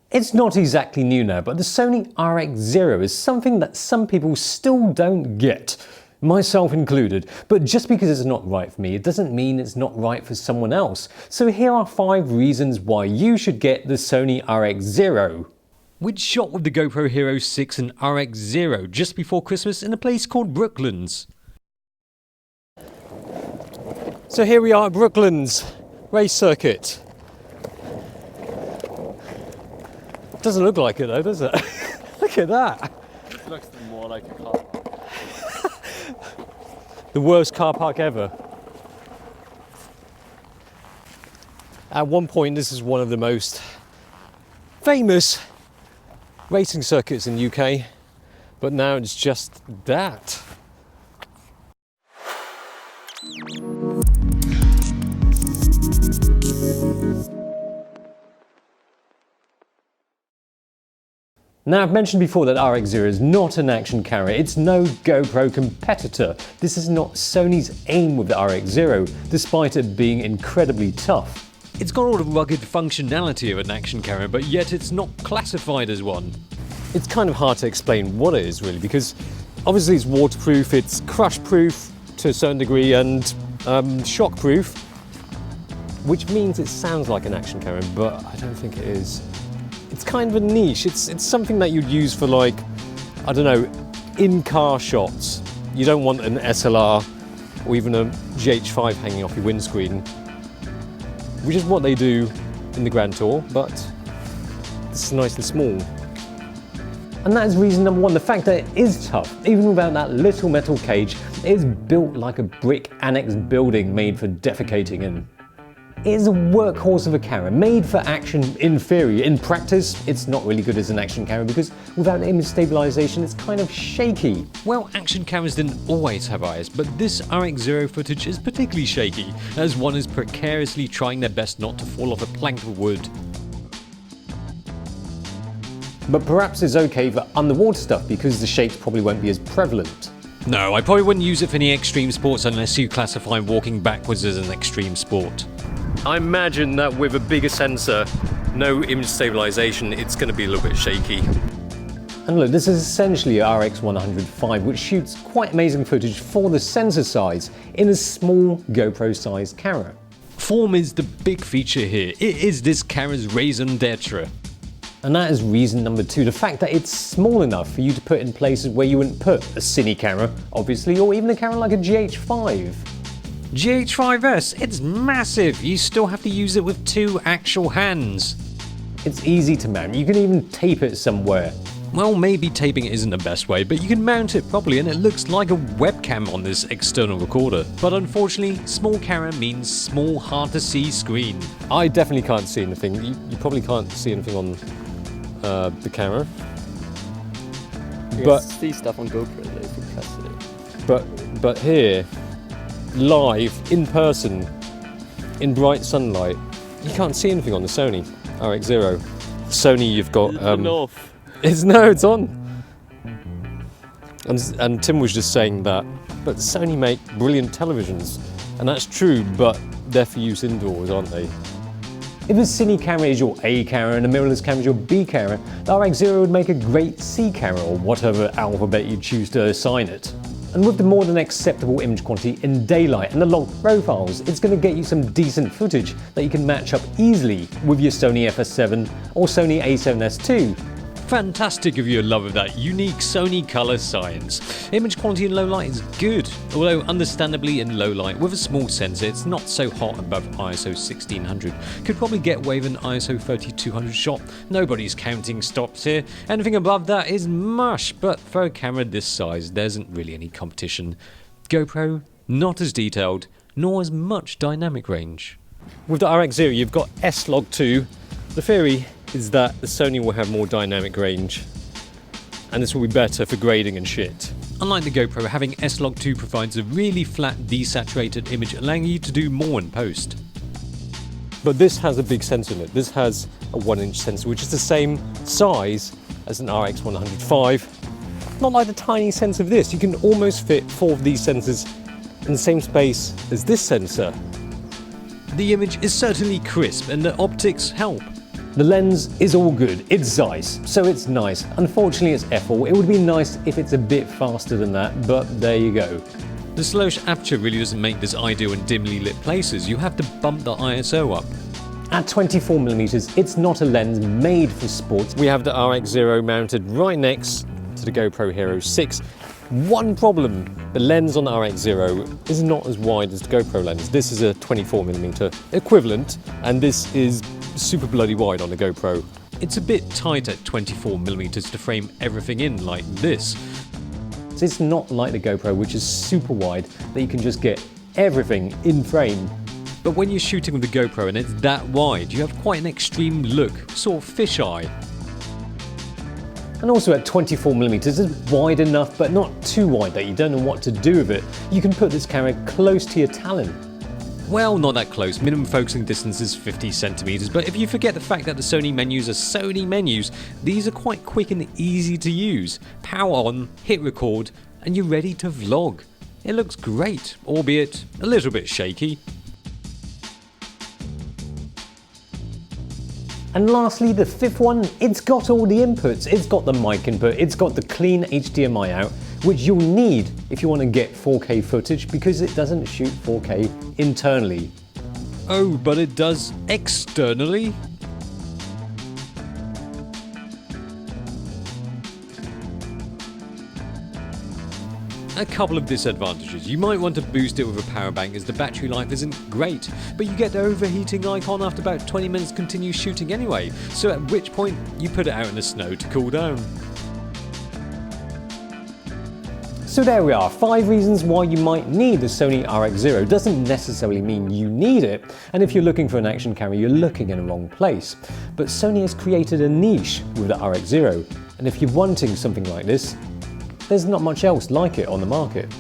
It's not exactly new now, but the Sony RX0 is something that some people still don't get, myself included. But just because it's not right for me, it doesn't mean it's not right for someone else. So here are 5 reasons why you should get the Sony RX0. We'd shot with the GoPro Hero 6 and RX0 just before Christmas in a place called Brooklands. So here we are at Brooklands race circuit. Doesn't look like it though, does it? Look at that. It looks more like a car. The worst car park ever. At one point, this is one of the most famous racing circuits in the UK, but now it's just that. Now, I've mentioned before that RX0 is not an action camera. It's no GoPro competitor. This is not Sony's aim with the RX0, despite it being incredibly tough. It's got all the rugged functionality of an action camera, but yet it's not classified as one. It's kind of hard to explain what it is really, because obviously it's waterproof, it's crush-proof to a certain degree, and shock-proof, which means it sounds like an action camera, but I don't think it is. It's kind of a niche. It's something that you'd use for, like, I don't know, in-car shots. You don't want an SLR or even a GH5 hanging off your windscreen, which is what they do in the Grand Tour, but this is nice and small. And that is reason number 1, the fact that it is tough. Even without that little metal cage, it is built like a brick annex building made for defecating in. It is a workhorse of a camera, made for action in theory. In practice, it's not really good as an action camera because without image stabilization, it's kind of shaky. Well, action cameras didn't always have eyes, but this RX0 footage is particularly shaky, as one is precariously trying their best not to fall off a plank of wood. But perhaps it's okay for underwater stuff because the shakes probably won't be as prevalent. No, I probably wouldn't use it for any extreme sports unless you classify walking backwards as an extreme sport. I imagine that with a bigger sensor, no image stabilization, it's going to be a little bit shaky. And look, this is essentially a RX105, which shoots quite amazing footage for the sensor size in a small GoPro-sized camera. Form is the big feature here. It is this camera's raison d'etre. And that is reason number 2, the fact that it's small enough for you to put in places where you wouldn't put a cine camera, obviously, or even a camera like a GH5. GH5S, it's massive. You still have to use it with 2 actual hands. It's easy to mount. You can even tape it somewhere. Well, maybe taping it isn't the best way, but you can mount it properly and it looks like a webcam on this external recorder. But unfortunately, small camera means small, hard to see screen. I definitely can't see anything. You probably can't see anything on the camera. You But can see stuff on GoPro though, if you press it. But here, live, in person, in bright sunlight, you can't see anything on the Sony RX0. Sony, you've got it's on. And Tim was just saying that, but Sony make brilliant televisions, and that's true, but they're for use indoors, aren't they? If a cine camera is your A camera and a mirrorless camera is your B camera, the RX0 would make a great C camera, or whatever alphabet you choose to assign it. And with the more than acceptable image quality in daylight and the long profiles, it's going to get you some decent footage that you can match up easily with your Sony FS7 or Sony A7S II. Fantastic if you're in love with that unique Sony colour science. Image quality in low light is good, although understandably in low light with a small sensor it's not so hot above ISO 1600. Could probably get away with an ISO 3200 shot. Nobody's counting stops here. Anything above that is mush, but for a camera this size there isn't really any competition. GoPro, not as detailed, nor as much dynamic range. With the RX0 you've got S-Log2. The theory is that the Sony will have more dynamic range, and this will be better for grading and shit. Unlike the GoPro, having S-Log2 provides a really flat, desaturated image, allowing you to do more in post. But this has a big sensor in it. This has a 1-inch sensor, which is the same size as an RX105. Not like the tiny sensor of this. You can almost fit 4 of these sensors in the same space as this sensor. The image is certainly crisp and the optics help. The lens is all good, it's Zeiss, so it's nice. Unfortunately it's f4, it would be nice if it's a bit faster than that, but there you go. The slowish aperture really doesn't make this ideal in dimly lit places, you have to bump the ISO up. At 24mm, it's not a lens made for sports. We have the RX0 mounted right next to the GoPro Hero 6. One problem, the lens on the RX0 is not as wide as the GoPro lens. This is a 24mm equivalent, and this is super bloody wide on the GoPro. It's a bit tight at 24mm to frame everything in like this. It's not like the GoPro, which is super wide, that you can just get everything in frame. But when you're shooting with the GoPro and it's that wide, you have quite an extreme look, sort of fisheye. And also at 24mm, it's wide enough, but not too wide that you don't know what to do with it. You can put this camera close to your talon. Well, not that close. Minimum focusing distance is 50 centimeters, but if you forget the fact that the Sony menus are Sony menus, these are quite quick and easy to use. Power on, hit record, and you're ready to vlog. It looks great, albeit a little bit shaky. And lastly, the fifth one, it's got all the inputs. It's got the mic input, it's got the clean HDMI out, which you'll need if you want to get 4K footage because it doesn't shoot 4K internally. Oh, but it does externally? A couple of disadvantages. You might want to boost it with a power bank as the battery life isn't great, but you get the overheating icon after about 20 minutes continuous shooting anyway, so at which point you put it out in the snow to cool down. So there we are, 5 reasons why you might need the Sony RX0. Doesn't necessarily mean you need it, and if you're looking for an action camera, you're looking in the wrong place. But Sony has created a niche with the RX0, and if you're wanting something like this, there's not much else like it on the market.